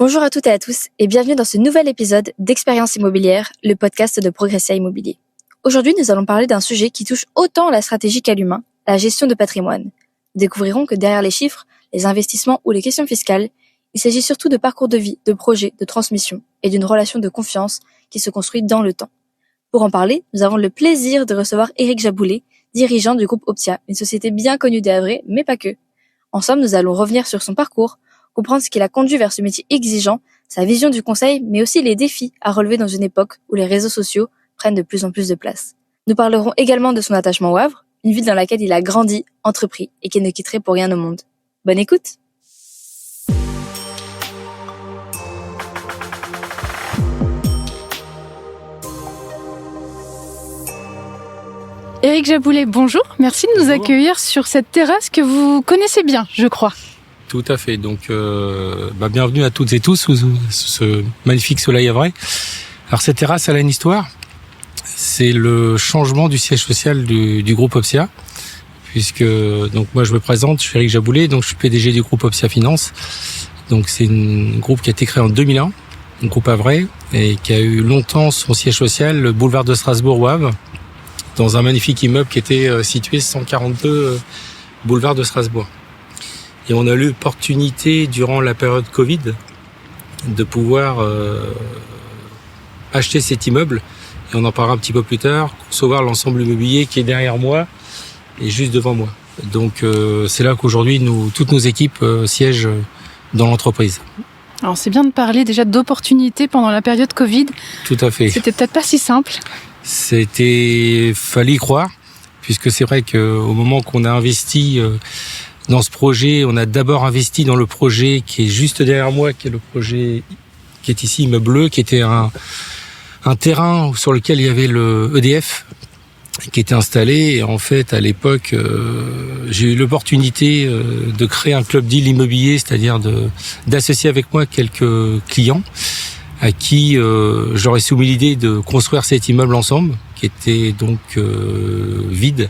Bonjour à toutes et à tous et bienvenue dans ce nouvel épisode d'Expérience immobilière, le podcast de Progressia Immobilier. Aujourd'hui, nous allons parler d'un sujet qui touche autant la stratégie qu'à l'humain, la gestion de patrimoine. Nous découvrirons que derrière les chiffres, les investissements ou les questions fiscales, il s'agit surtout de parcours de vie, de projets, de transmission et d'une relation de confiance qui se construit dans le temps. Pour en parler, nous avons le plaisir de recevoir Éric Jaboulet, dirigeant du groupe Optia, une société bien connue des Havrais, mais pas que. Ensemble, nous allons revenir sur son parcours, comprendre ce qui l'a conduit vers ce métier exigeant, sa vision du conseil, mais aussi les défis à relever dans une époque où les réseaux sociaux prennent de plus en plus de place. Nous parlerons également de son attachement au Havre, une ville dans laquelle il a grandi, entrepris et qu'il ne quitterait pour rien au monde. Bonne écoute! Éric Jaboulet, bonjour. Merci de nous accueillir sur cette terrasse que vous connaissez bien, je crois. Tout à fait. Donc, bienvenue à toutes et tous sous ce magnifique soleil havrais. Alors, cette terrasse, elle a une histoire. C'est le changement du siège social du groupe Optia. Puisque, donc, moi, je me présente, je suis Éric Jaboulet, donc je suis PDG du groupe Optia Finance. Donc, c'est un groupe qui a été créé en 2001, un groupe havrais, et qui a eu longtemps son siège social, le boulevard de Strasbourg au Havre, dans un magnifique immeuble qui était situé 142 boulevard de Strasbourg. Et on a eu l'opportunité, durant la période Covid, de pouvoir acheter cet immeuble. Et on en parlera un petit peu plus tard, concevoir l'ensemble immobilier qui est derrière moi et juste devant moi. Donc c'est là qu'aujourd'hui, toutes nos équipes siègent dans l'entreprise. Alors c'est bien de parler déjà d'opportunités pendant la période Covid. Tout à fait. C'était peut-être pas si simple. Fallait y croire, puisque c'est vrai qu'au moment qu'on a investi dans ce projet, on a d'abord investi dans le projet qui est juste derrière moi, qui est le projet qui est ici, immeuble bleu, qui était un terrain sur lequel il y avait le EDF qui était installé. Et en fait, à l'époque, j'ai eu l'opportunité de créer un club deal immobilier, c'est-à-dire d'associer avec moi quelques clients à qui j'aurais soumis l'idée de construire cet immeuble ensemble, qui était donc vide.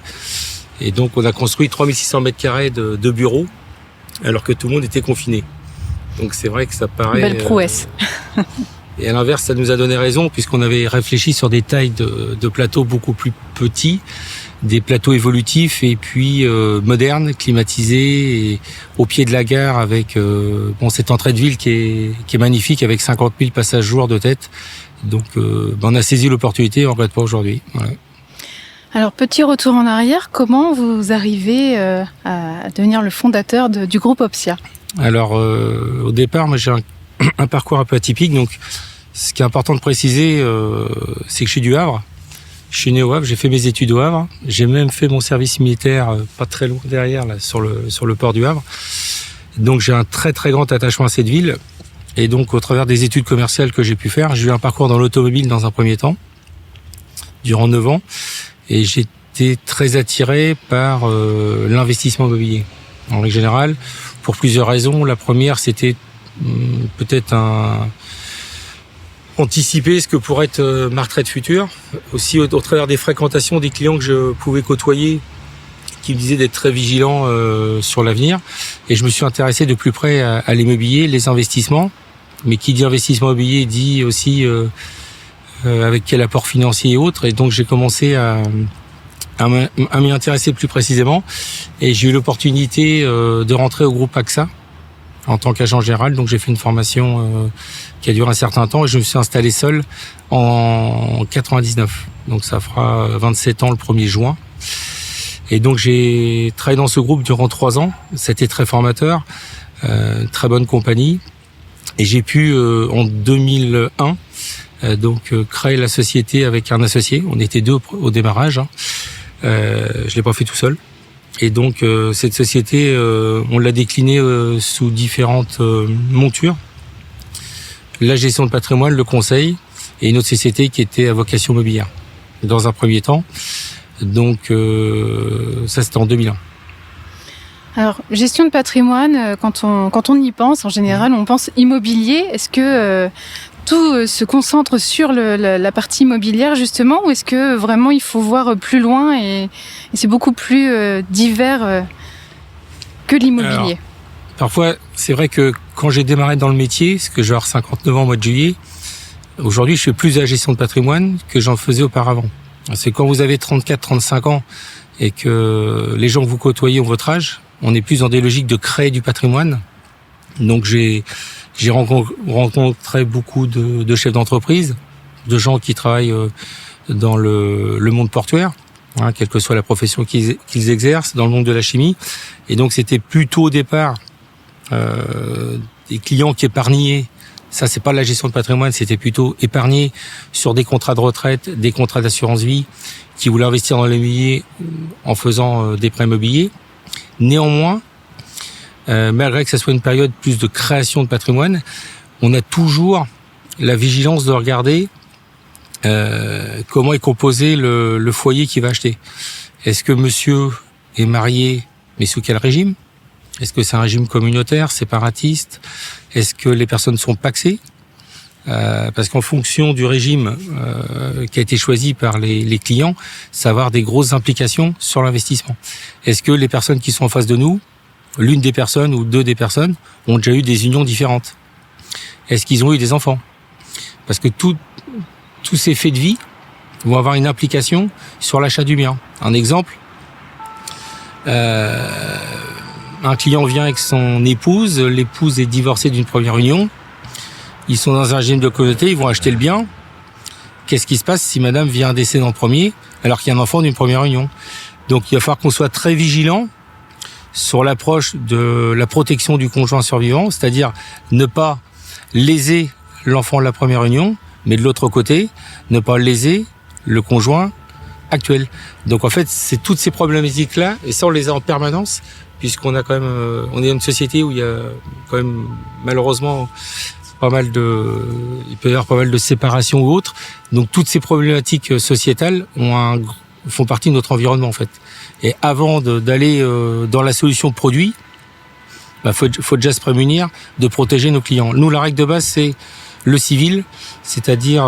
Et donc, on a construit 3600 mètres carrés de bureaux, alors que tout le monde était confiné. Donc, c'est vrai que ça paraît... Belle prouesse. Et à l'inverse, ça nous a donné raison, puisqu'on avait réfléchi sur des tailles de plateaux beaucoup plus petits, des plateaux évolutifs, et puis modernes, climatisés, et au pied de la gare, avec cette entrée de ville qui est magnifique, avec 50 000 passages jour de tête. Donc, on a saisi l'opportunité, on ne regrette pas aujourd'hui. Voilà. Alors, petit retour en arrière, comment vous arrivez à devenir le fondateur du groupe Optia ? Alors, au départ, moi, j'ai un parcours un peu atypique. Donc, ce qui est important de préciser, c'est que je suis du Havre. Je suis né au Havre, j'ai fait mes études au Havre. J'ai même fait mon service militaire pas très loin derrière, là, sur le port du Havre. Donc, j'ai un très, très grand attachement à cette ville. Et donc, au travers des études commerciales que j'ai pu faire, j'ai eu un parcours dans l'automobile dans un premier temps, durant 9 ans. Et j'étais très attiré par l'investissement immobilier, en règle générale, pour plusieurs raisons. La première, c'était peut-être anticiper ce que pourrait être ma retraite future. Aussi, au travers des fréquentations des clients que je pouvais côtoyer, qui me disaient d'être très vigilant sur l'avenir. Et je me suis intéressé de plus près à l'immobilier, les investissements. Mais qui dit investissement immobilier dit aussi... avec quel apport financier et autres. Et donc, j'ai commencé à m'y intéresser plus précisément. Et j'ai eu l'opportunité de rentrer au groupe AXA en tant qu'agent général. Donc, j'ai fait une formation qui a duré un certain temps et je me suis installé seul en 99. Donc, ça fera 27 ans le 1er juin. Et donc, j'ai travaillé dans ce groupe durant 3 ans. C'était très formateur, très bonne compagnie. Et j'ai pu, en 2001, créer la société avec un associé. On était 2 au démarrage. Je l'ai pas fait tout seul. Et donc cette société, on l'a déclinée sous différentes montures. La gestion de patrimoine, le conseil, et une autre société qui était à vocation immobilière. Dans un premier temps. Donc ça, c'était en 2001. Alors, gestion de patrimoine, quand on y pense, en général, on pense immobilier. Est-ce que tout se concentre sur la partie immobilière, justement, ou est-ce que vraiment il faut voir plus loin et c'est beaucoup plus divers que l'immobilier? Alors, parfois, c'est vrai que quand j'ai démarré dans le métier, parce que je vais avoir 59 ans au mois de juillet, aujourd'hui je fais plus de la gestion de patrimoine que j'en faisais auparavant. C'est quand vous avez 34-35 ans et que les gens que vous côtoyez ont votre âge, on est plus dans des logiques de créer du patrimoine. Donc j'ai rencontré beaucoup de chefs d'entreprise, de gens qui travaillent dans le monde portuaire, quelle que soit la profession qu'ils exercent, dans le monde de la chimie. Et donc c'était plutôt au départ des clients qui épargnaient. Ça, c'est pas la gestion de patrimoine, c'était plutôt épargner sur des contrats de retraite, des contrats d'assurance vie, qui voulaient investir dans l'immobilier en faisant des prêts immobiliers. Néanmoins, malgré que ça soit une période plus de création de patrimoine, on a toujours la vigilance de regarder comment est composé le foyer qui va acheter. Est-ce que monsieur est marié, mais sous quel régime ? Est-ce que c'est un régime communautaire, séparatiste ? Est-ce que les personnes sont pacsées ? Parce qu'en fonction du régime qui a été choisi par les clients, ça va avoir des grosses implications sur l'investissement. Est-ce que les personnes qui sont en face de nous, l'une des personnes ou deux des personnes, ont déjà eu des unions différentes ? Est-ce qu'ils ont eu des enfants ? Parce que tous ces faits de vie vont avoir une implication sur l'achat du bien. Un exemple, un client vient avec son épouse, l'épouse est divorcée d'une première union, ils sont dans un régime de communauté, ils vont acheter le bien. Qu'est-ce qui se passe si madame vient décéder en premier alors qu'il y a un enfant d'une première union ? Donc il va falloir qu'on soit très vigilant sur l'approche de la protection du conjoint survivant, c'est-à-dire ne pas léser l'enfant de la première union, mais de l'autre côté, ne pas léser le conjoint actuel. Donc en fait, c'est toutes ces problématiques-là, et ça on les a en permanence, puisqu'on a quand même, on est dans une société où il y a quand même malheureusement il peut y avoir pas mal de séparations ou autres. Donc toutes ces problématiques sociétales font partie de notre environnement en fait. Et avant d'aller dans la solution produit, faut déjà se prémunir de protéger nos clients. Nous, la règle de base, c'est le civil, c'est-à-dire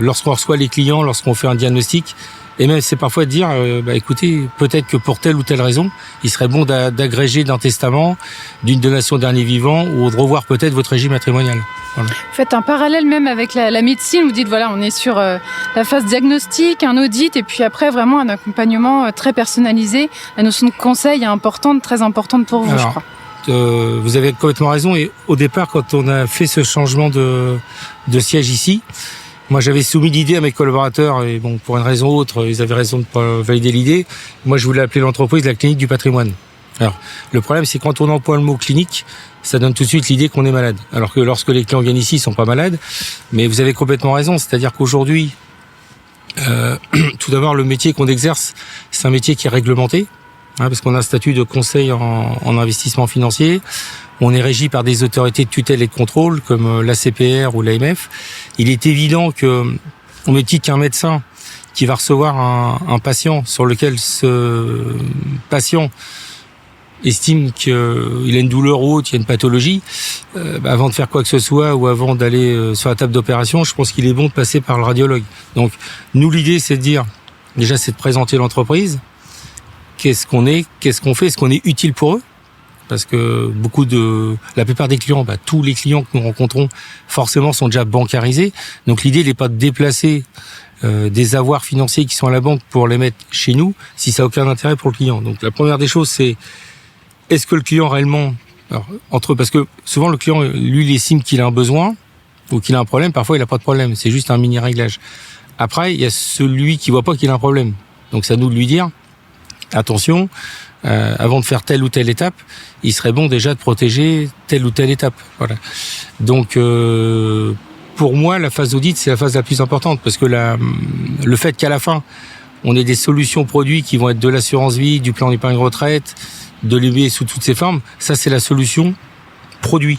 lorsqu'on reçoit les clients, lorsqu'on fait un diagnostic, et même c'est parfois de dire, écoutez, peut-être que pour telle ou telle raison, il serait bon d'agréger d'un testament, d'une donation dernier vivant, ou de revoir peut-être votre régime matrimonial. Voilà. Vous faites un parallèle même avec la médecine, vous dites voilà, on est sur la phase diagnostic, un audit, et puis après vraiment un accompagnement très personnalisé. La notion de conseil est importante, très importante pour vous, je crois. Vous avez complètement raison, et au départ, quand on a fait ce changement de siège ici, moi, j'avais soumis l'idée à mes collaborateurs et bon, pour une raison ou autre, ils avaient raison de pas valider l'idée. Moi, je voulais appeler l'entreprise la clinique du patrimoine. Alors, le problème, c'est quand on emploie le mot clinique, ça donne tout de suite l'idée qu'on est malade. Alors que lorsque les clients viennent ici, ils sont pas malades. Mais vous avez complètement raison. C'est-à-dire qu'aujourd'hui, tout d'abord, le métier qu'on exerce, c'est un métier qui est réglementé, parce qu'on a un statut de conseil en investissement financier. On est régi par des autorités de tutelle et de contrôle comme l'ACPR ou l'AMF. Il est évident que, au même titre qu'un médecin qui va recevoir un patient sur lequel ce patient estime qu'il a une douleur ou autre, il y a une pathologie, avant de faire quoi que ce soit ou avant d'aller sur la table d'opération, je pense qu'il est bon de passer par le radiologue. Donc, nous, l'idée, c'est de dire, déjà, c'est de présenter l'entreprise. Qu'est-ce qu'on est, qu'est-ce qu'on fait, est-ce qu'on est utile pour eux ? Parce que la plupart des clients, tous les clients que nous rencontrons, forcément, sont déjà bancarisés. Donc l'idée n'est pas de déplacer des avoirs financiers qui sont à la banque pour les mettre chez nous, si ça n'a aucun intérêt pour le client. Donc la première des choses, c'est est-ce que le client réellement, parce que souvent le client, lui, il estime qu'il a un besoin ou qu'il a un problème. Parfois, il n'a pas de problème. C'est juste un mini réglage. Après, il y a celui qui voit pas qu'il a un problème. Donc c'est à nous de lui dire attention. Avant de faire telle ou telle étape, il serait bon déjà de protéger telle ou telle étape. Voilà. Donc, pour moi, la phase d'audit, c'est la phase la plus importante parce que le fait qu'à la fin, on ait des solutions produits qui vont être de l'assurance vie, du plan d'épargne retraite, de l'immobilier sous toutes ses formes, ça c'est la solution produit.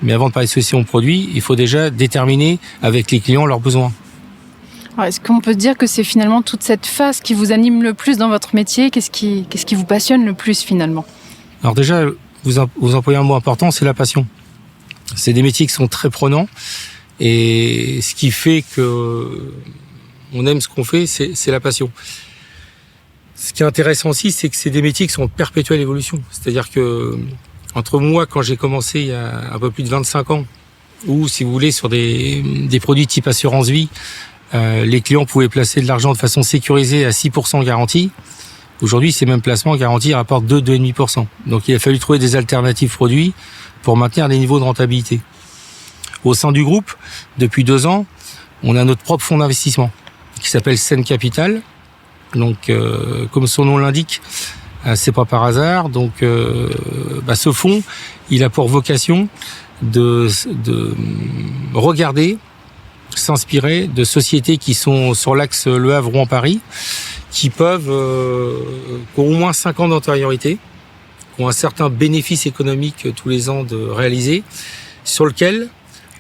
Mais avant de parler de solution produit, il faut déjà déterminer avec les clients leurs besoins. Alors, est-ce qu'on peut se dire que c'est finalement toute cette phase qui vous anime le plus dans votre métier ? Qu'est-ce qui vous passionne le plus finalement ? Alors déjà, vous employez un mot important, c'est la passion. C'est des métiers qui sont très prenants et ce qui fait que on aime ce qu'on fait, c'est la passion. Ce qui est intéressant aussi, c'est que c'est des métiers qui sont en perpétuelle évolution. C'est-à-dire que entre moi, quand j'ai commencé il y a un peu plus de 25 ans, ou si vous voulez, sur des produits type assurance vie, les clients pouvaient placer de l'argent de façon sécurisée à 6% garantie. Aujourd'hui, ces mêmes placements garantis rapportent 2,5%. Donc il a fallu trouver des alternatives produits pour maintenir des niveaux de rentabilité. Au sein du groupe, depuis 2 ans, on a notre propre fonds d'investissement qui s'appelle Sen Capital. Donc, comme son nom l'indique, c'est pas par hasard. Donc, ce fonds, il a pour vocation de regarder, s'inspirer de sociétés qui sont sur l'axe Le Havre-Rouen-Paris, qui peuvent, qui ont au moins 5 ans d'antériorité, qui ont un certain bénéfice économique tous les ans de réaliser, sur lequel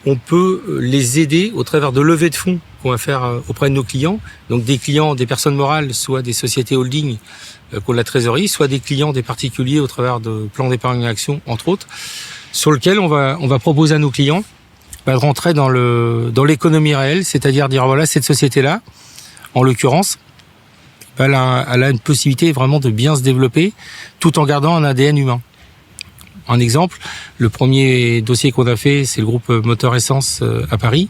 on peut les aider au travers de levées de fonds qu'on va faire auprès de nos clients. Donc des clients, des personnes morales, soit des sociétés holding qui ont de la trésorerie, soit des clients, des particuliers au travers de plans d'épargne action, entre autres, sur lequel on va proposer à nos clients de rentrer dans l'économie réelle, c'est-à-dire dire voilà, cette société-là, en l'occurrence, elle a une possibilité vraiment de bien se développer tout en gardant un ADN humain. Un exemple, le premier dossier qu'on a fait, c'est le groupe Moteur Essence à Paris,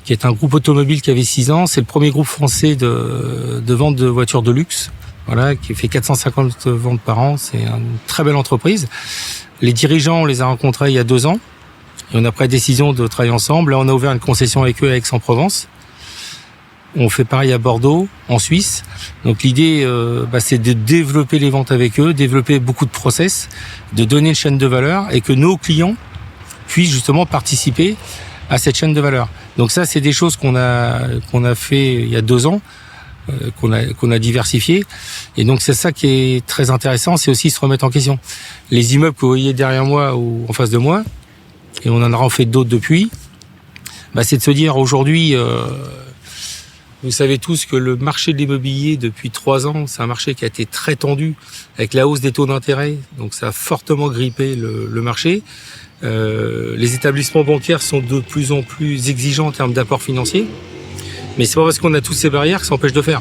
qui est un groupe automobile qui avait 6 ans. C'est le premier groupe français de vente de voitures de luxe, voilà, qui fait 450 ventes par an. C'est une très belle entreprise. Les dirigeants, on les a rencontrés il y a 2 ans. Et on a pris la décision de travailler ensemble. Là, on a ouvert une concession avec eux à Aix-en-Provence. On fait pareil à Bordeaux, en Suisse. Donc l'idée, c'est de développer les ventes avec eux, développer beaucoup de process, de donner une chaîne de valeur et que nos clients puissent justement participer à cette chaîne de valeur. Donc ça, c'est des choses qu'on a fait il y a 2 ans, qu'on a diversifié. Et donc c'est ça qui est très intéressant, c'est aussi se remettre en question. Les immeubles que vous voyez derrière moi ou en face de moi, et on en a fait d'autres depuis, c'est de se dire aujourd'hui... Vous savez tous que le marché de l'immobilier, depuis 3 ans, c'est un marché qui a été très tendu avec la hausse des taux d'intérêt. Donc ça a fortement grippé le marché. Les établissements bancaires sont de plus en plus exigeants en termes d'apport financier. Mais c'est pas parce qu'on a toutes ces barrières que ça empêche de faire.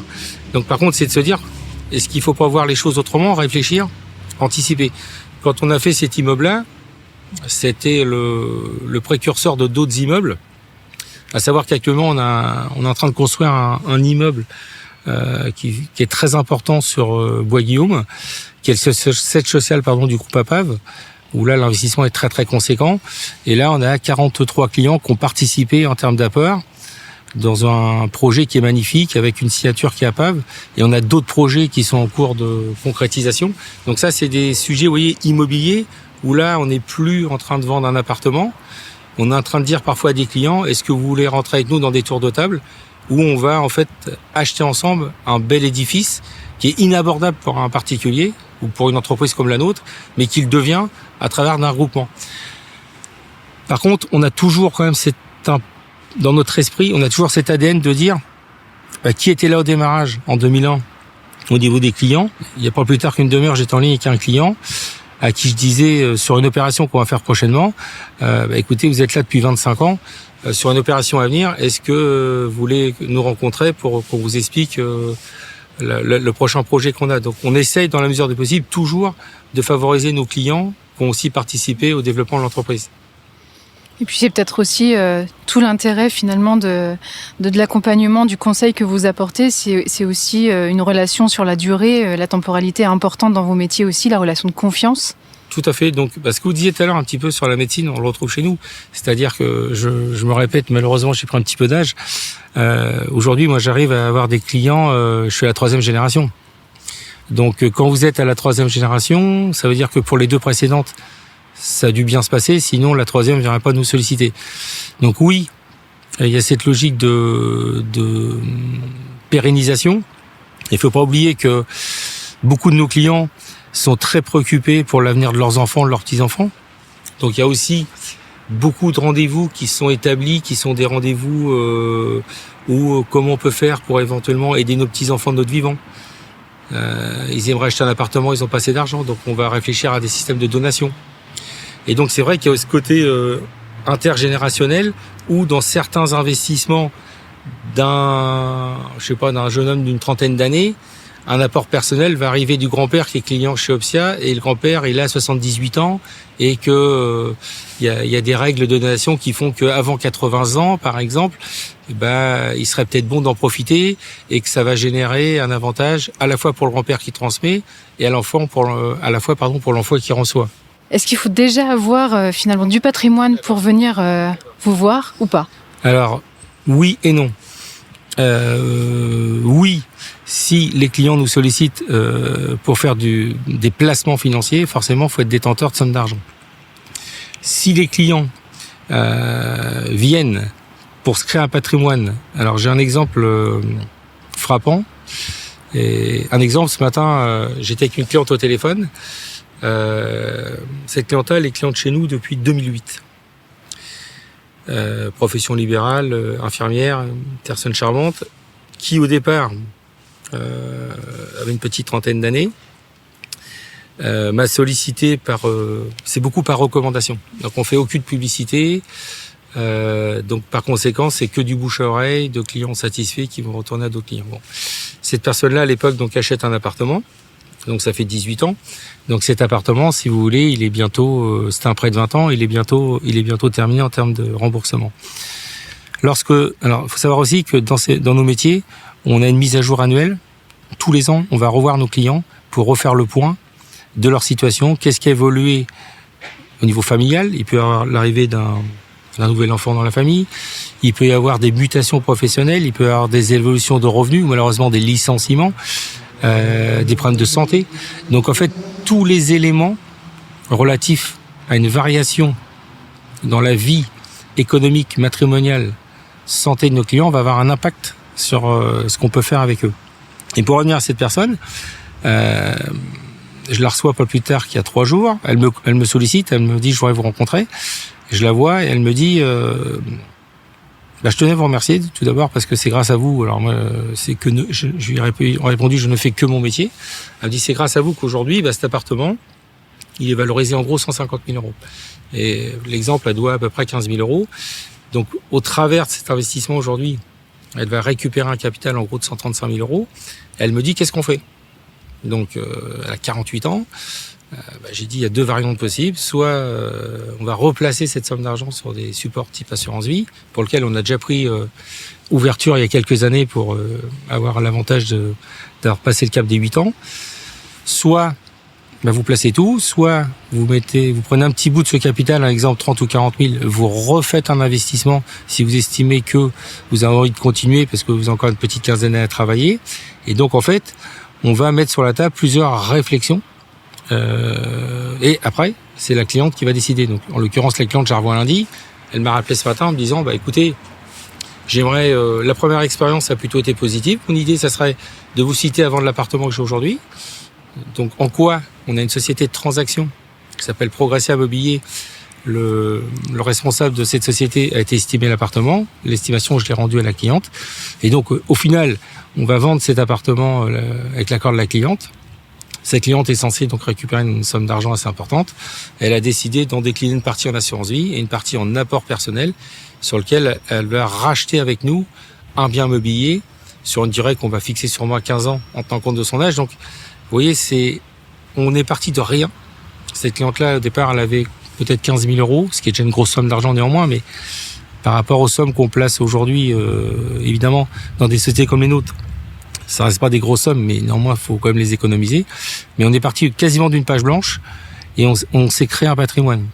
Donc par contre, c'est de se dire, est-ce qu'il faut pas voir les choses autrement, réfléchir, anticiper. Quand on a fait cet immeuble-là, c'était le précurseur de d'autres immeubles. À savoir qu'actuellement, on est en train de construire un immeuble qui est très important sur Bois-Guillaume, qui est le siège social du groupe APAV, où là, l'investissement est très très conséquent. Et là, on a 43 clients qui ont participé en termes d'apport dans un projet qui est magnifique, avec une signature qui est APAV. Et on a d'autres projets qui sont en cours de concrétisation. Donc ça, c'est des sujets, vous voyez, immobiliers, où là, on n'est plus en train de vendre un appartement. On est en train de dire parfois à des clients, est-ce que vous voulez rentrer avec nous dans des tours de table où on va en fait acheter ensemble un bel édifice qui est inabordable pour un particulier ou pour une entreprise comme la nôtre, mais qu'il devient à travers d'un regroupement. Par contre, on a toujours quand même dans notre esprit, on a toujours cet ADN de dire qui était là au démarrage en 2001 au niveau des clients. Il n'y a pas plus tard qu'une demi-heure, j'étais en ligne avec un client à qui je disais sur une opération qu'on va faire prochainement, écoutez, vous êtes là depuis 25 ans, sur une opération à venir, est-ce que vous voulez nous rencontrer pour qu'on vous explique le prochain projet qu'on a. Donc on essaye dans la mesure du possible toujours de favoriser nos clients qui ont aussi participé au développement de l'entreprise. Et puis c'est peut-être aussi tout l'intérêt finalement de l'accompagnement, du conseil que vous apportez, c'est aussi une relation sur la durée, la temporalité est importante dans vos métiers aussi, la relation de confiance. Tout à fait. Donc, ce que vous disiez tout à l'heure un petit peu sur la médecine, on le retrouve chez nous. C'est-à-dire que je me répète, malheureusement, j'ai pris un petit peu d'âge. Aujourd'hui, moi, j'arrive à avoir des clients. Je suis à la 3e génération. Donc, quand vous êtes à la 3e génération, ça veut dire que pour les 2 précédentes, ça a dû bien se passer. Sinon, la 3e ne viendrait pas nous solliciter. Donc, oui, il y a cette logique de pérennisation. Il faut pas oublier que beaucoup de nos clients sont très préoccupés pour l'avenir de leurs enfants, de leurs petits-enfants. Donc il y a aussi beaucoup de rendez-vous qui sont établis, qui sont des rendez-vous où comment on peut faire pour éventuellement aider nos petits-enfants de notre vivant. Ils aimeraient acheter un appartement, ils n'ont pas assez d'argent, donc on va réfléchir à des systèmes de donation. Et donc c'est vrai qu'il y a ce côté intergénérationnel où dans certains investissements d'un jeune homme d'une 30aine d'années, un apport personnel va arriver du grand-père qui est client chez Opsia, et le grand-père il a 78 ans et que il y a des règles de donation qui font qu'avant 80 ans, par exemple, il serait peut-être bon d'en profiter et que ça va générer un avantage à la fois pour le grand-père qui transmet et à la fois pour l'enfant qui reçoit. Est-ce qu'il faut déjà avoir finalement du patrimoine pour venir vous voir ou pas? Alors, oui et non. Oui, si les clients nous sollicitent pour faire des placements financiers, forcément, il faut être détenteur de sommes d'argent. Si les clients viennent pour se créer un patrimoine, alors j'ai un exemple frappant. Et un exemple, ce matin, j'étais avec une cliente au téléphone. Cette clientèle est cliente chez nous depuis 2008. Profession libérale, infirmière, une personne charmante, qui au départ avait une petite trentaine d'années, m'a sollicité c'est beaucoup par recommandation. Donc on fait aucune publicité, donc par conséquent c'est que du bouche à oreille de clients satisfaits qui vont retourner à d'autres clients. Bon. Cette personne-là à l'époque donc achète un appartement, donc ça fait 18 ans. Donc cet appartement, si vous voulez, il est bientôt, c'est un prêt de 20 ans, il est bientôt terminé en termes de remboursement. Alors, il faut savoir aussi que dans nos métiers, on a une mise à jour annuelle. Tous les ans, on va revoir nos clients pour refaire le point de leur situation. Qu'est-ce qui a évolué au niveau familial? Il peut y avoir l'arrivée d'un nouvel enfant dans la famille. Il peut y avoir des mutations professionnelles. Il peut y avoir des évolutions de revenus ou malheureusement des licenciements. Des problèmes de santé. Donc en fait, tous les éléments relatifs à une variation dans la vie économique, matrimoniale, santé de nos clients va avoir un impact sur ce qu'on peut faire avec eux. Et pour revenir à cette personne, je la reçois pas plus tard qu'il y a 3 jours. Elle me sollicite, elle me dit je voudrais vous rencontrer. Je la vois et elle me dit je tenais à vous remercier tout d'abord parce que c'est grâce à vous. Alors moi, je lui ai répondu, je ne fais que mon métier. Elle me dit, c'est grâce à vous qu'aujourd'hui, cet appartement, il est valorisé en gros 150 000 euros. Et l'exemple, elle doit à peu près 15 000 euros. Donc, au travers de cet investissement aujourd'hui, elle va récupérer un capital en gros de 135 000 euros. Elle me dit, qu'est-ce qu'on fait? Donc, elle a 48 ans. J'ai dit il y a 2 variantes possibles. Soit on va replacer cette somme d'argent sur des supports type assurance vie, pour lequel on a déjà pris ouverture il y a quelques années pour avoir l'avantage d'avoir passé le cap des 8 ans. Soit vous placez tout, soit vous prenez un petit bout de ce capital, un exemple 30 ou 40 000, vous refaites un investissement si vous estimez que vous avez envie de continuer parce que vous avez encore une petite quinzaine d'années à travailler. Et donc en fait, on va mettre sur la table plusieurs réflexions. Et après, c'est la cliente qui va décider. Donc, en l'occurrence, la cliente, je la revois lundi. Elle m'a rappelé ce matin en me disant, écoutez, j'aimerais, la première expérience a plutôt été positive. Mon idée, ça serait de vous citer à vendre l'appartement que j'ai aujourd'hui. Donc, en quoi on a une société de transaction qui s'appelle Progressia Immobilier. Le responsable de cette société a été estimé l'appartement. L'estimation, je l'ai rendue à la cliente. Et donc, au final, on va vendre cet appartement avec l'accord de la cliente. Cette cliente est censée donc récupérer une somme d'argent assez importante. Elle a décidé d'en décliner une partie en assurance vie et une partie en apport personnel sur lequel elle va racheter avec nous un bien immobilier sur une durée qu'on va fixer sur moi 15 ans en tenant compte de son âge. Donc, vous voyez, on est parti de rien. Cette cliente-là, au départ, elle avait peut-être 15 000 euros, ce qui est déjà une grosse somme d'argent néanmoins, mais par rapport aux sommes qu'on place aujourd'hui, évidemment, dans des sociétés comme les nôtres, ça reste pas des grosses sommes, mais néanmoins, il faut quand même les économiser. Mais on est parti quasiment d'une page blanche et on s'est créé un patrimoine.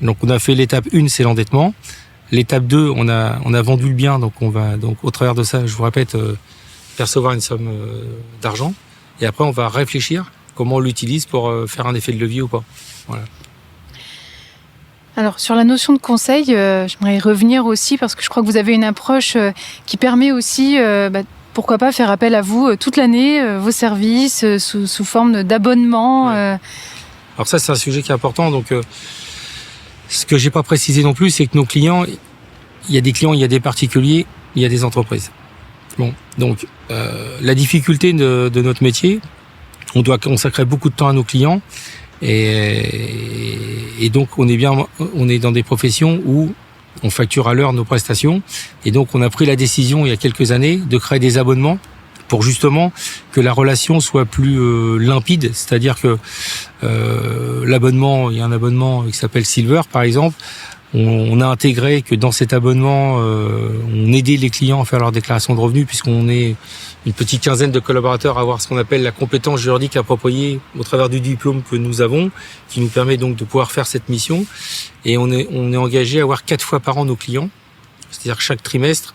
Donc, on a fait l'étape 1, c'est l'endettement. L'étape 2, on a vendu le bien, donc on va, donc au travers de ça, je vous répète, percevoir une somme d'argent. Et après, on va réfléchir comment on l'utilise pour faire un effet de levier ou pas. Voilà. Alors, sur la notion de conseil, j'aimerais y revenir aussi parce que je crois que vous avez une approche qui permet aussi, pourquoi pas, faire appel à vous toute l'année, vos services, sous forme d'abonnement. Ouais. Alors ça, c'est un sujet qui est important. Donc, ce que j'ai pas précisé non plus, c'est que nos clients, il y a des clients, il y a des particuliers, il y a des entreprises. Bon, donc la difficulté de notre métier, on doit consacrer beaucoup de temps à nos clients et donc on est dans des professions où on facture à l'heure nos prestations et donc on a pris la décision il y a quelques années de créer des abonnements pour justement que la relation soit plus limpide, c'est-à-dire que l'abonnement, il y a un abonnement qui s'appelle Silver par exemple, on a intégré que dans cet abonnement, on aidait les clients à faire leur déclaration de revenus, puisqu'on est une petite quinzaine de collaborateurs à avoir ce qu'on appelle la compétence juridique appropriée au travers du diplôme que nous avons, qui nous permet donc de pouvoir faire cette mission. Et on est engagé à voir 4 fois par an nos clients, c'est-à-dire que chaque trimestre,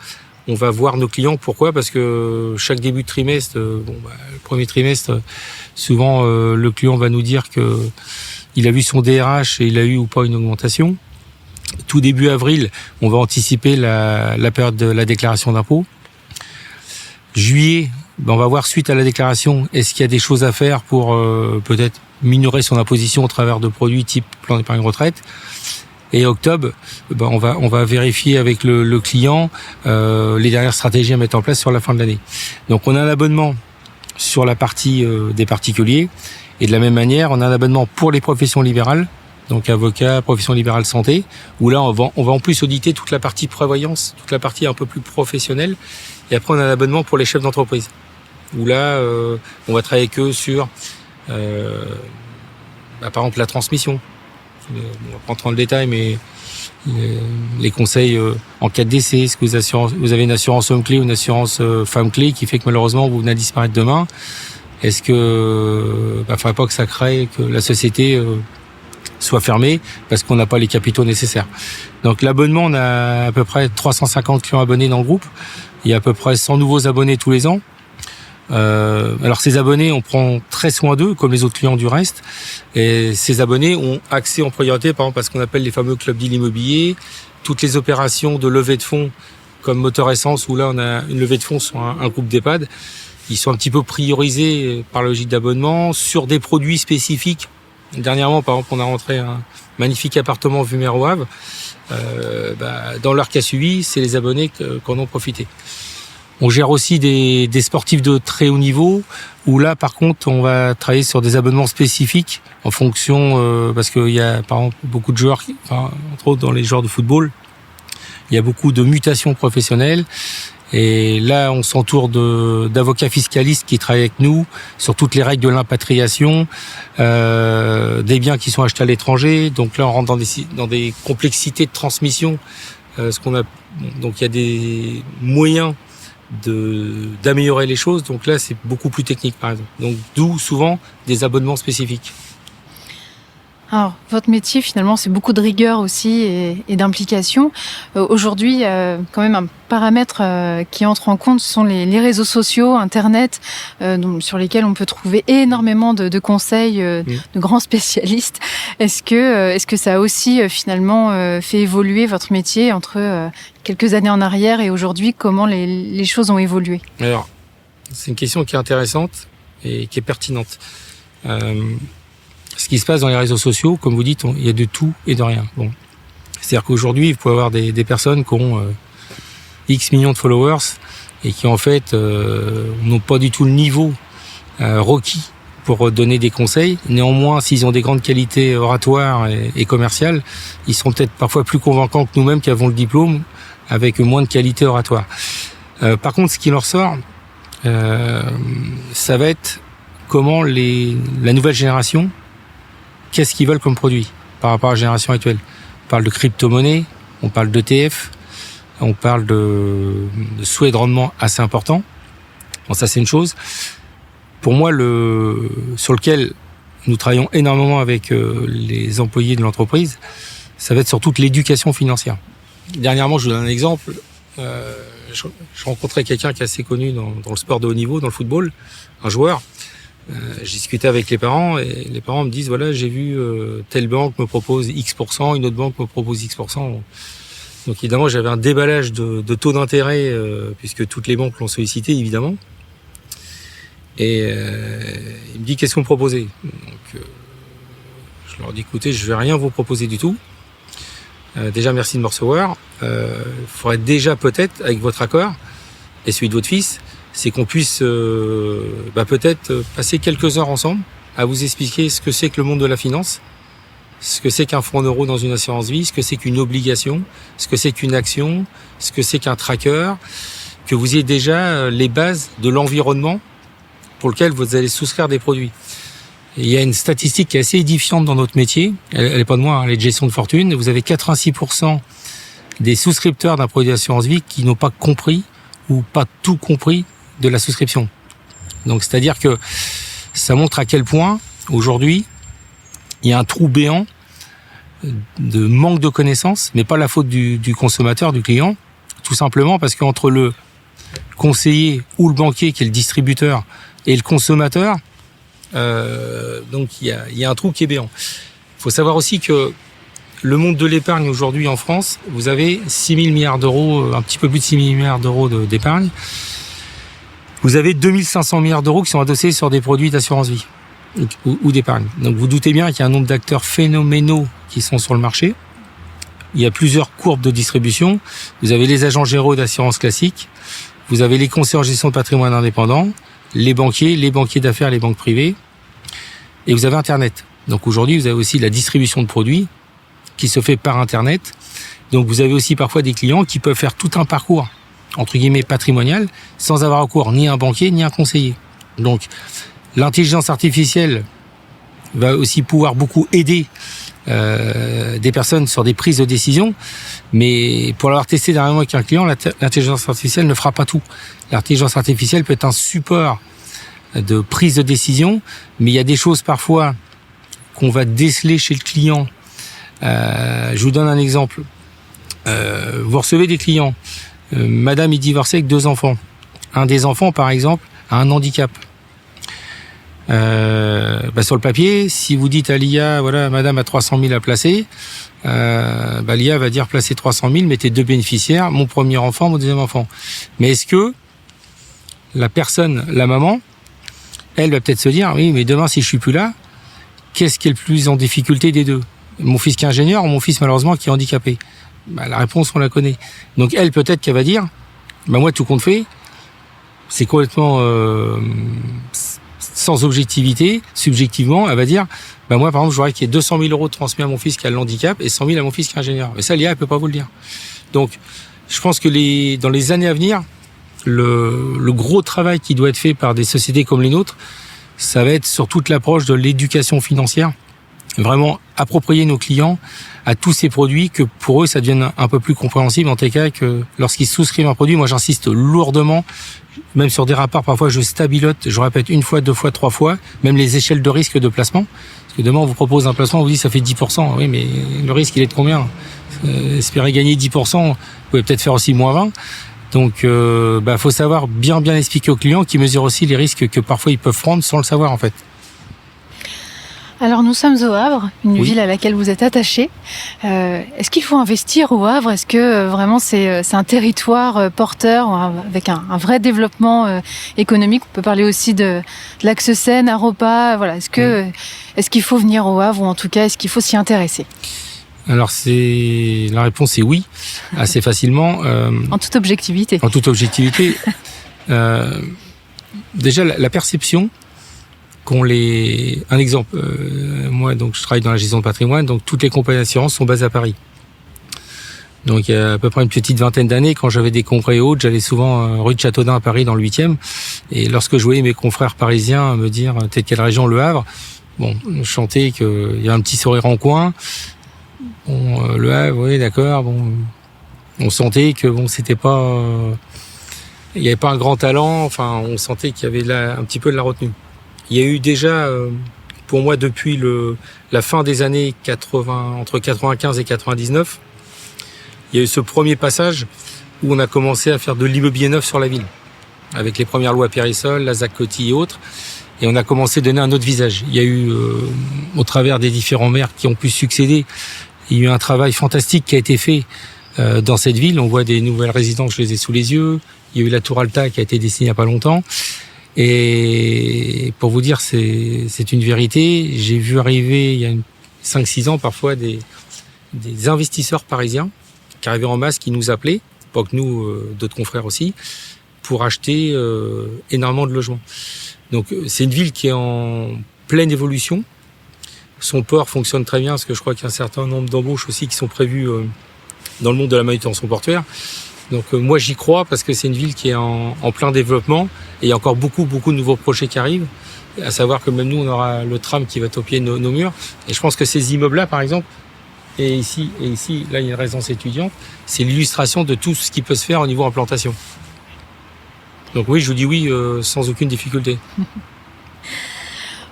on va voir nos clients. Pourquoi ? Parce que chaque début de trimestre, le premier trimestre, souvent le client va nous dire que il a vu son DRH et il a eu ou pas une augmentation. Tout début avril, on va anticiper la période de la déclaration d'impôt. Juillet, on va voir suite à la déclaration, est-ce qu'il y a des choses à faire pour peut-être minorer son imposition au travers de produits type plan d'épargne retraite. Et octobre, on va vérifier avec le client les dernières stratégies à mettre en place sur la fin de l'année. Donc on a un abonnement sur la partie des particuliers, et de la même manière, on a un abonnement pour les professions libérales, donc avocat, profession libérale santé, où là on va en plus auditer toute la partie prévoyance, toute la partie un peu plus professionnelle. Et après on a un abonnement pour les chefs d'entreprise, où là on va travailler avec eux sur par exemple la transmission. On va pas rentrer dans le détail, mais les conseils en cas de décès, est-ce que vous avez une assurance homme clé ou une assurance femme clé qui fait que malheureusement vous venez à disparaître demain. Est-ce que faudrait pas que ça crée que la société soit fermée parce qu'on n'a pas les capitaux nécessaires. Donc l'abonnement, on a à peu près 350 clients abonnés dans le groupe. Il y a à peu près 100 nouveaux abonnés tous les ans. Alors ces abonnés, on prend très soin d'eux, comme les autres clients du reste. Et ces abonnés ont accès en priorité, par exemple, à ce qu'on appelle les fameux clubs deal immobilier, toutes les opérations de levée de fonds, comme Moteur Essence, où là on a une levée de fonds sur un groupe d'EHPAD. Ils sont un petit peu priorisés par la logique d'abonnement sur des produits spécifiques. Dernièrement, par exemple, on a rentré un magnifique appartement vue mer au Havre. Dans leur cas suivi, c'est les abonnés qui en ont profité. On gère aussi des sportifs de très haut niveau, où là, par contre, on va travailler sur des abonnements spécifiques en fonction, parce qu'il y a, par exemple, beaucoup de joueurs, entre autres dans les joueurs de football, il y a beaucoup de mutations professionnelles. Et là, on s'entoure d'avocats fiscalistes qui travaillent avec nous sur toutes les règles de l'impatriation, des biens qui sont achetés à l'étranger. Donc là, on rentre dans des complexités de transmission. Donc il y a des moyens d'améliorer les choses. Donc là, c'est beaucoup plus technique, par exemple. Donc d'où souvent des abonnements spécifiques. Alors, votre métier, finalement, c'est beaucoup de rigueur aussi et d'implication. Aujourd'hui, quand même, un paramètre qui entre en compte, ce sont les réseaux sociaux, Internet, sur lesquels on peut trouver énormément de conseils de grands spécialistes. Est-ce que ça a aussi, finalement, fait évoluer votre métier entre quelques années en arrière et aujourd'hui? Comment les choses ont évolué? Alors, c'est une question qui est intéressante et qui est pertinente. Ce qui se passe dans les réseaux sociaux, comme vous dites, il y a de tout et de rien. Bon, c'est-à-dire qu'aujourd'hui, vous pouvez avoir des personnes qui ont X millions de followers et qui en fait n'ont pas du tout le niveau requis pour donner des conseils. Néanmoins, s'ils ont des grandes qualités oratoires et commerciales, ils seront peut-être parfois plus convaincants que nous-mêmes qui avons le diplôme avec moins de qualité oratoire. Par contre, ce qui leur sort, ça va être comment la nouvelle génération, qu'est-ce qu'ils veulent comme produit par rapport à la génération actuelle. On parle de crypto-monnaie, on parle d'ETF, on parle de souhait de rendement assez important. Bon, ça c'est une chose. Pour moi, sur lequel nous travaillons énormément avec les employés de l'entreprise, ça va être surtout l'éducation financière. Dernièrement, je vous donne un exemple. Je rencontrais quelqu'un qui est assez connu dans le sport de haut niveau, dans le football, un joueur. J'ai discuté avec les parents et les parents me disent voilà, j'ai vu telle banque me propose X%, une autre banque me propose X%. Donc évidemment, j'avais un déballage de taux d'intérêt puisque toutes les banques l'ont sollicité évidemment. Et il me dit qu'est-ce qu'on me proposait. Donc je leur dis écoutez, je vais rien vous proposer du tout. Déjà merci de me recevoir. Faudrait déjà peut-être avec votre accord et celui de votre fils, c'est qu'on puisse peut-être passer quelques heures ensemble à vous expliquer ce que c'est que le monde de la finance, ce que c'est qu'un fonds en euros dans une assurance vie, ce que c'est qu'une obligation, ce que c'est qu'une action, ce que c'est qu'un tracker, que vous ayez déjà les bases de l'environnement pour lequel vous allez souscrire des produits. Et il y a une statistique qui est assez édifiante dans notre métier, elle est pas de moi, elle est de gestion de fortune. Vous avez 86% des souscripteurs d'un produit d'assurance vie qui n'ont pas compris ou pas tout compris de la souscription. Donc c'est-à-dire que ça montre à quel point aujourd'hui il y a un trou béant de manque de connaissances, mais pas la faute du consommateur, du client, tout simplement parce qu'entre le conseiller ou le banquier qui est le distributeur et le consommateur, donc il y a un trou qui est béant. Il faut savoir aussi que le monde de l'épargne aujourd'hui en France, vous avez 6 000 milliards d'euros, un petit peu plus de 6 000 milliards d'euros d'épargne. Vous avez 2 500 milliards d'euros qui sont adossés sur des produits d'assurance vie ou d'épargne. Donc vous doutez bien qu'il y a un nombre d'acteurs phénoménaux qui sont sur le marché. Il y a plusieurs courbes de distribution. Vous avez les agents généraux d'assurance classique, vous avez les conseillers en gestion de patrimoine indépendants, les banquiers d'affaires, les banques privées, et vous avez Internet. Donc aujourd'hui, vous avez aussi la distribution de produits qui se fait par Internet. Donc vous avez aussi parfois des clients qui peuvent faire tout un parcours, entre guillemets, patrimonial, sans avoir recours ni à un banquier, ni à un conseiller. Donc l'intelligence artificielle va aussi pouvoir beaucoup aider des personnes sur des prises de décision, mais pour l'avoir testé dernièrement avec un client, l'intelligence artificielle ne fera pas tout. L'intelligence artificielle peut être un support de prise de décision, mais il y a des choses parfois qu'on va déceler chez le client. Je vous donne un exemple. Vous recevez des clients. Madame est divorcée avec 2 enfants. Un des enfants, par exemple, a un handicap. Sur le papier, si vous dites à l'IA, voilà, madame a 300 000 à placer, l'IA va dire placer 300 000, mettez 2 bénéficiaires, mon premier enfant, mon deuxième enfant. Mais est-ce que la personne, la maman, elle va peut-être se dire, oui, mais demain, si je suis plus là, qu'est-ce qui est le plus en difficulté des deux? Mon fils qui est ingénieur ou mon fils, malheureusement, qui est handicapé? La réponse, on la connaît. Donc, elle, peut-être qu'elle va dire, moi, tout compte fait, c'est complètement sans objectivité, subjectivement, elle va dire, moi, par exemple, je voudrais qu'il y ait 200 000 euros transmis à mon fils qui a le handicap et 100 000 à mon fils qui est ingénieur. Mais ça, l'IA, elle peut pas vous le dire. Donc, je pense que dans les années à venir, le gros travail qui doit être fait par des sociétés comme les nôtres, ça va être sur toute l'approche de l'éducation financière. Vraiment approprier nos clients à tous ces produits, que pour eux ça devienne un peu plus compréhensible, en tout cas que lorsqu'ils souscrivent un produit, moi j'insiste lourdement, même sur des rapports parfois je stabilote, je répète 1 fois, 2 fois, 3 fois, même les échelles de risque de placement, parce que demain on vous propose un placement, on vous dit ça fait 10%, oui mais le risque il est de combien? Espérer gagner 10%, vous pouvez peut-être faire aussi moins 20%. Donc faut savoir bien expliquer aux clients qui mesurent aussi les risques que parfois ils peuvent prendre sans le savoir en fait. Alors nous sommes au Havre, une ville à laquelle vous êtes attaché. Est-ce qu'il faut investir au Havre? Est-ce que vraiment c'est un territoire porteur avec un vrai développement économique? On peut parler aussi de l'axe Seine, Aropa. Voilà. Est-ce qu'il faut venir au Havre, ou en tout cas est-ce qu'il faut s'y intéresser? Alors la réponse est oui, assez facilement. En toute objectivité. En toute objectivité. Déjà la perception un exemple, moi donc je travaille dans la gestion de patrimoine, donc toutes les compagnies d'assurance sont basées à Paris. Donc il y a à peu près une petite vingtaine d'années, quand j'avais des congrès hôtes, j'allais souvent rue de Châteaudun à Paris dans le 8e, et lorsque je voyais mes confrères parisiens me dire t'es de quelle région? Le Havre. Bon, je chantais qu'il y a un petit sourire en coin. Bon, le Havre, oui d'accord, bon, on sentait que c'était pas, il y avait pas un grand talent, enfin on sentait qu'il y avait un petit peu de la retenue. Il y a eu déjà, pour moi, depuis la fin des années 80, entre 95 et 99, il y a eu ce premier passage où on a commencé à faire de l'immobilier neuf sur la ville, avec les premières lois Périssol, la Zac-Coty et autres, et on a commencé à donner un autre visage. Il y a eu, au travers des différents maires qui ont pu succéder, il y a eu un travail fantastique qui a été fait dans cette ville. On voit des nouvelles résidences, je les ai sous les yeux. Il y a eu la Tour Alta qui a été dessinée il n'y a pas longtemps. Et pour vous dire, c'est une vérité. J'ai vu arriver il y a 5-6 ans parfois des investisseurs parisiens qui arrivaient en masse, qui nous appelaient, pas que nous, d'autres confrères aussi, pour acheter énormément de logements. Donc c'est une ville qui est en pleine évolution. Son port fonctionne très bien, parce que je crois qu'il y a un certain nombre d'embauches aussi qui sont prévues dans le monde de la manutention portuaire. Donc moi j'y crois parce que c'est une ville qui est en plein développement et il y a encore beaucoup de nouveaux projets qui arrivent. À savoir que même nous on aura le tram qui va être au pied de nos murs. Et je pense que ces immeubles-là par exemple, et ici, là il y a une résidence étudiante, c'est l'illustration de tout ce qui peut se faire au niveau implantation. Donc oui, je vous dis oui sans aucune difficulté.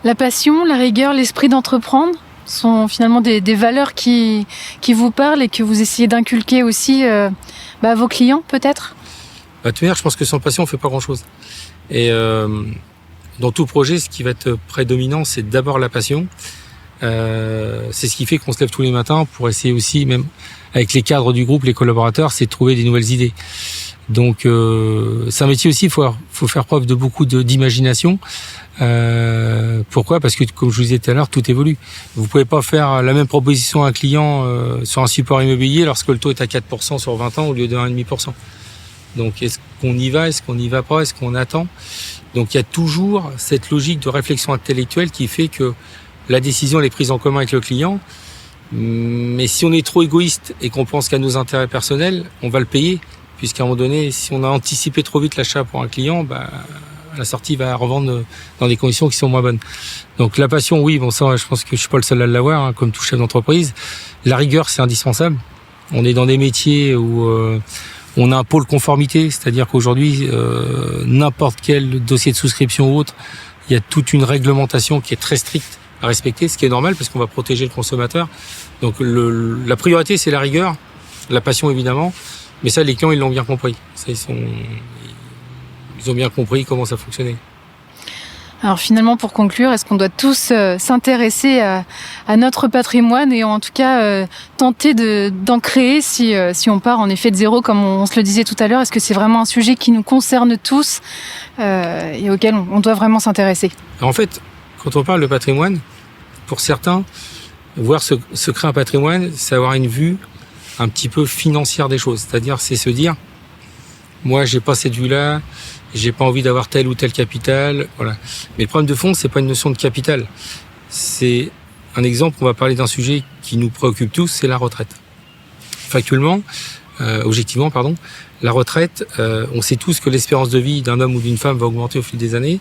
La passion, la rigueur, l'esprit d'entreprendre sont finalement des valeurs qui vous parlent et que vous essayez d'inculquer aussi à vos clients peut-être. De toute manière, je pense que sans passion on fait pas grand-chose. Et dans tout projet, ce qui va être prédominant, c'est d'abord la passion. C'est ce qui fait qu'on se lève tous les matins pour essayer aussi, même avec les cadres du groupe, les collaborateurs, c'est de trouver des nouvelles idées. Donc c'est un métier aussi, il faut faire preuve de beaucoup d'imagination. Pourquoi ? Parce que comme je vous disais tout à l'heure, tout évolue. Vous pouvez pas faire la même proposition à un client sur un support immobilier lorsque le taux est à 4% sur 20 ans au lieu de 1,5%. Donc est-ce qu'on y va ? Est-ce qu'on n'y va pas ? Est-ce qu'on attend ? Donc il y a toujours cette logique de réflexion intellectuelle qui fait que la décision elle est prise en commun avec le client. Mais si on est trop égoïste et qu'on pense qu'à nos intérêts personnels, on va le payer. Puisqu'à un moment donné, si on a anticipé trop vite l'achat pour un client, la sortie va revendre dans des conditions qui sont moins bonnes. Donc la passion, oui, bon ça, je pense que je suis pas le seul à l'avoir, hein, comme tout chef d'entreprise. La rigueur, c'est indispensable. On est dans des métiers où on a un pôle conformité, c'est-à-dire qu'aujourd'hui, n'importe quel dossier de souscription ou autre, il y a toute une réglementation qui est très stricte à respecter, ce qui est normal parce qu'on va protéger le consommateur. Donc la priorité, c'est la rigueur, la passion évidemment. Mais ça, les clients, ils l'ont bien compris. Ça, ils ont bien compris comment ça fonctionnait. Alors finalement, pour conclure, est-ce qu'on doit tous s'intéresser à notre patrimoine et en tout cas tenter d'en créer si on part en effet de zéro, comme on se le disait tout à l'heure? Est-ce que c'est vraiment un sujet qui nous concerne tous et auquel on doit vraiment s'intéresser? En fait, quand on parle de patrimoine, pour certains, voir se créer un patrimoine, c'est avoir une vue un petit peu financière des choses. C'est-à-dire, c'est se dire, moi, j'ai pas cette vue-là, j'ai pas envie d'avoir tel ou tel capital, voilà. Mais le problème de fond, c'est pas une notion de capital. C'est un exemple, on va parler d'un sujet qui nous préoccupe tous, c'est la retraite. Factuellement, objectivement, la retraite, on sait tous que l'espérance de vie d'un homme ou d'une femme va augmenter au fil des années.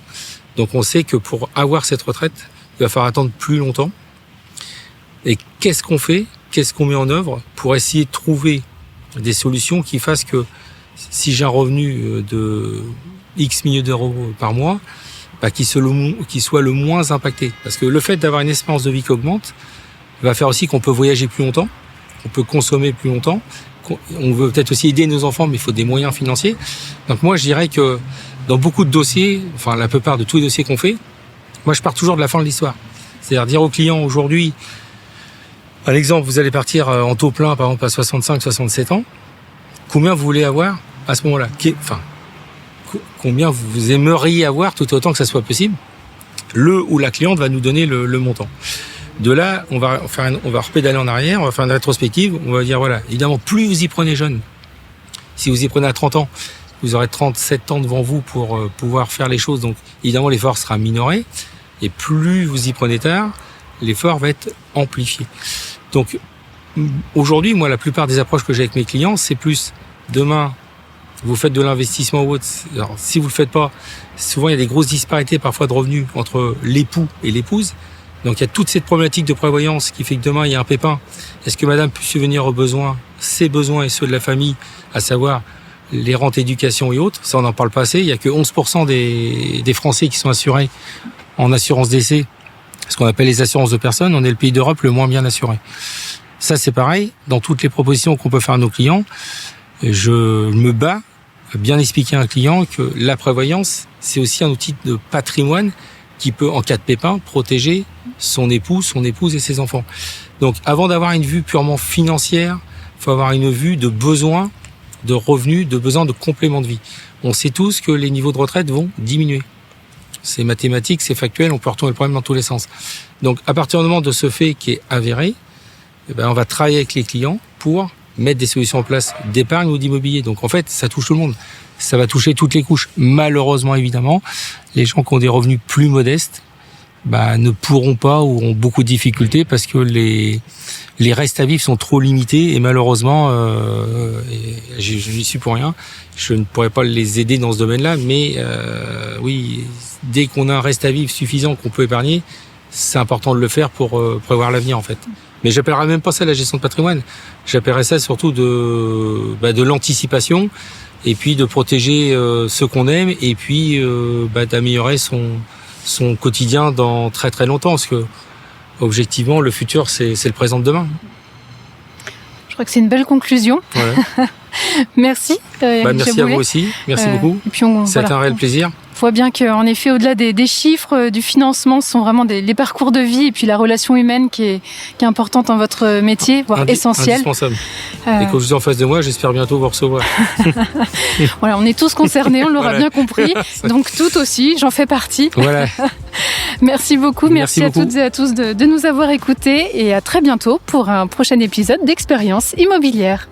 Donc, on sait que pour avoir cette retraite, il va falloir attendre plus longtemps. Et qu'est-ce qu'on fait ? Qu'est-ce qu'on met en œuvre pour essayer de trouver des solutions qui fassent que si j'ai un revenu de X milliers d'euros par mois, qu'il soit le moins impacté. Parce que le fait d'avoir une espérance de vie qui augmente va faire aussi qu'on peut voyager plus longtemps, on peut consommer plus longtemps, on veut peut-être aussi aider nos enfants, mais il faut des moyens financiers. Donc moi, je dirais que dans beaucoup de dossiers, enfin la plupart de tous les dossiers qu'on fait, moi je pars toujours de la fin de l'histoire. C'est-à-dire dire aux clients aujourd'hui, un exemple, vous allez partir en taux plein, par exemple, à 65, 67 ans. Combien vous voulez avoir à ce moment-là ? Combien vous aimeriez avoir tout autant que ça soit possible ? Le ou la cliente va nous donner le montant. De là, on va repédaler en arrière, on va faire une rétrospective, on va dire, voilà, évidemment, plus vous y prenez jeune, si vous y prenez à 30 ans, vous aurez 37 ans devant vous pour pouvoir faire les choses, donc évidemment, l'effort sera minoré, et plus vous y prenez tard, l'effort va être amplifié. Donc, aujourd'hui, moi, la plupart des approches que j'ai avec mes clients, c'est plus demain, vous faites de l'investissement ou autre. Alors, si vous le faites pas, souvent, il y a des grosses disparités parfois de revenus entre l'époux et l'épouse. Donc, il y a toute cette problématique de prévoyance qui fait que demain, il y a un pépin. Est-ce que madame peut subvenir aux besoins, ses besoins et ceux de la famille, à savoir les rentes éducation et autres? Ça, on n'en parle pas assez. Il y a que 11% des Français qui sont assurés en assurance décès, ce qu'on appelle les assurances de personnes. On est le pays d'Europe le moins bien assuré. Ça, c'est pareil. Dans toutes les propositions qu'on peut faire à nos clients, je me bats à bien expliquer à un client que la prévoyance, c'est aussi un outil de patrimoine qui peut, en cas de pépin, protéger son époux, son épouse et ses enfants. Donc, avant d'avoir une vue purement financière, il faut avoir une vue de besoin, de revenus, de besoin de complément de vie. On sait tous que les niveaux de retraite vont diminuer. C'est mathématique, c'est factuel, on peut retourner le problème dans tous les sens. Donc, à partir du moment de ce fait qui est avéré, on va travailler avec les clients pour mettre des solutions en place d'épargne ou d'immobilier. Donc, en fait, ça touche tout le monde. Ça va toucher toutes les couches. Malheureusement, évidemment, les gens qui ont des revenus plus modestes ne pourront pas ou ont beaucoup de difficultés parce que les restes à vivre sont trop limités et malheureusement, je n'y suis pour rien, je ne pourrais pas les aider dans ce domaine-là, mais oui, dès qu'on a un reste à vivre suffisant qu'on peut épargner, c'est important de le faire pour prévoir l'avenir en fait. Mais j'appellerais même pas ça la gestion de patrimoine, j'appellerais ça surtout de l'anticipation et puis de protéger ceux qu'on aime et puis d'améliorer son quotidien dans très très longtemps parce que objectivement le futur c'est le présent de demain. Je crois que c'est une belle conclusion. Voilà. Merci. Merci à vous aussi, merci beaucoup. C'est un réel plaisir. On voit bien qu'en effet, au-delà des chiffres, du financement, ce sont vraiment les parcours de vie et puis la relation humaine qui est importante dans votre métier, voire essentielle. Indispensable. Et quand je suis en face de moi, j'espère bientôt vous recevoir. Voilà, on est tous concernés, on l'aura bien compris. Donc tout aussi, j'en fais partie. Voilà. Merci beaucoup, merci à toutes et à tous de nous avoir écoutés et à très bientôt pour un prochain épisode d'Expérience immobilière.